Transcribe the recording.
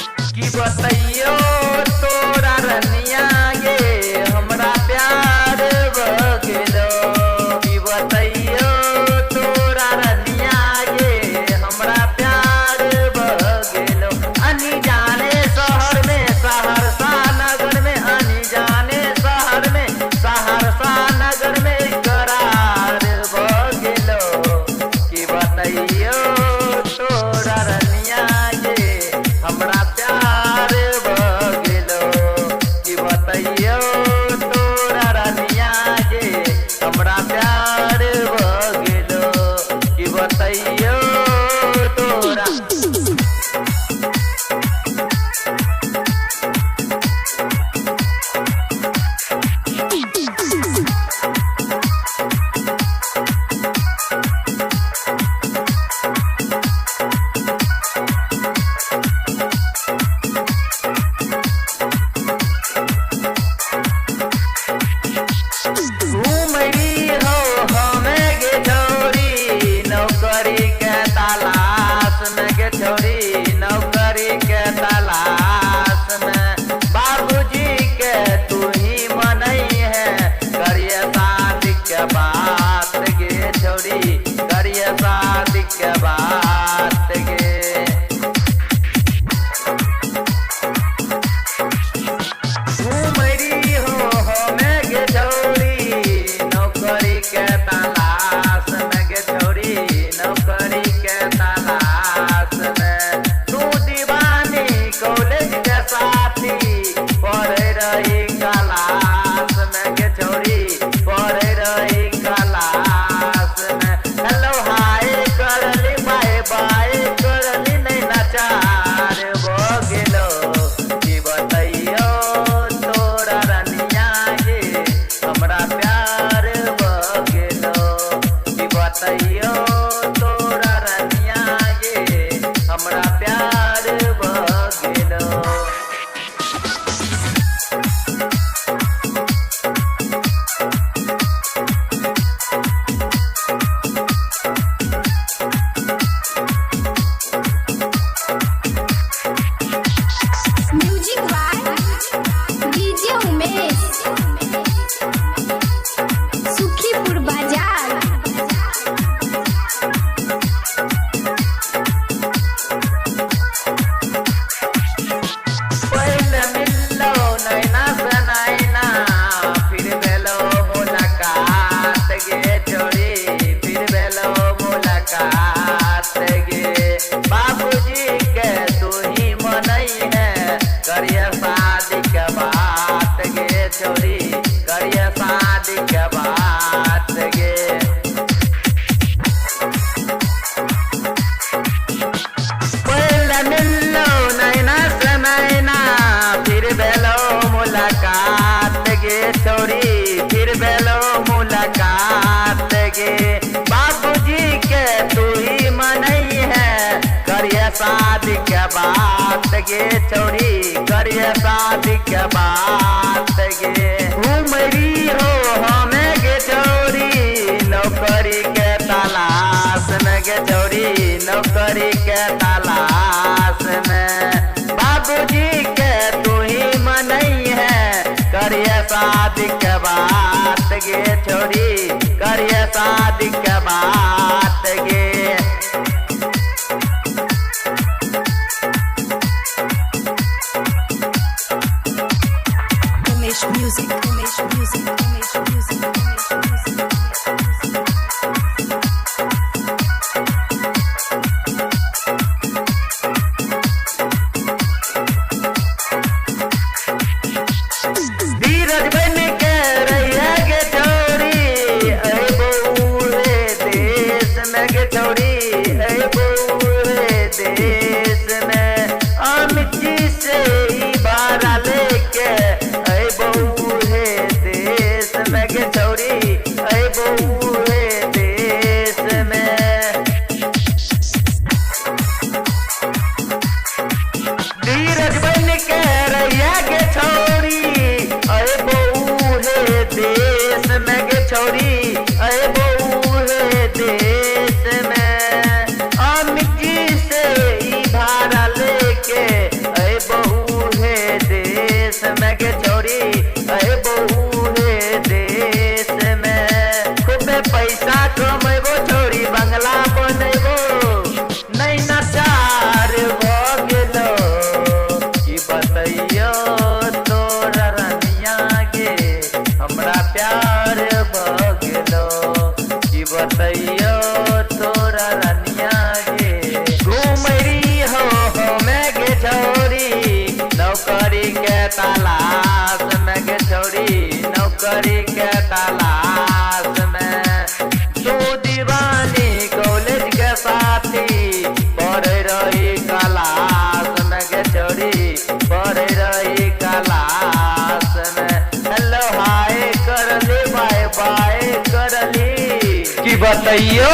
बतैयो तोरा रनिया गे हमरा प्यार बगलो की बतैयो तोरा रनिया गे हमरा प्यार बगलो अनी जाने शहर में सहरसा नगर में अनी जाने शहर में सहरसा नगर में करार बगलो की बतैयो तोरा रनिया गे हमरा प्यार बगलो की बतैयो तोरा रनिया गे हमरा प्यार बगलो की बतैयो तोरा नौकरी के तलाश में बाबूजी के तू ही मनई है करिए शादी के बात गे छोरी करिए शादी के बात गे घूमरी हो हमें गे छोरी नौकरी के तलाश में गे छोरी नौकरी के तलाश में कॉलेज के साथी पढ़े रही क्लास में के छोरी पढ़े रही क्लास में हेलो हाय करली बाय बाय करली नहीं नचार बगलो की बतैयो तोरा रनिया गे हमरा प्यार बगलो की बतैयो तोरा रनिया गे हमरा प्यार बगलो music by DJ Umesh Sukhipur बाजार पहले मिलो नैना से नैना फिर भेलो मुलाकात गे छोरी फिर भेलो मुलाकात गे बाबूजी के तू ही मनई है करिए शादी के बात गे छोरी करिए शादी के बात गे पहले मिलो नैना से नैना फिर भेलो मुलाकात गे छोरी फिर भेलो मुलाकात गे बाबूजी के तू ही मनई है करिए शादी के बात गे छोरी करिए शादी के बात गे घूमरी हो हमें गे छोरी नौकरी के तलाश में गे छोरी नौकरी के तलाश में बाबूजी के तू ही मनई है करिए शादी के बात गे छोरी करिए शादी के बात गे Umesh music Umesh music Umesh music Umesh music धीरज बन के रहिए गे छोरी अरे बउरे देश में गे छोरी अरे बउरे देश में अमित जी से ही बारा बतैयो तोरा रनिया गे हमरा प्यार भगलो कि बतैयो तोरा रनिया गे घूमरी हो मैं गे छौरी नौकरी के तलाश में गे छौरी नौकरी के तलाश में तू दीवानी कॉलेज के साथी पढ़ रही क्लास में गे छौरी पढ़ रही क्लास में हेलो हाय करली बाय बाय करली कि बतैयो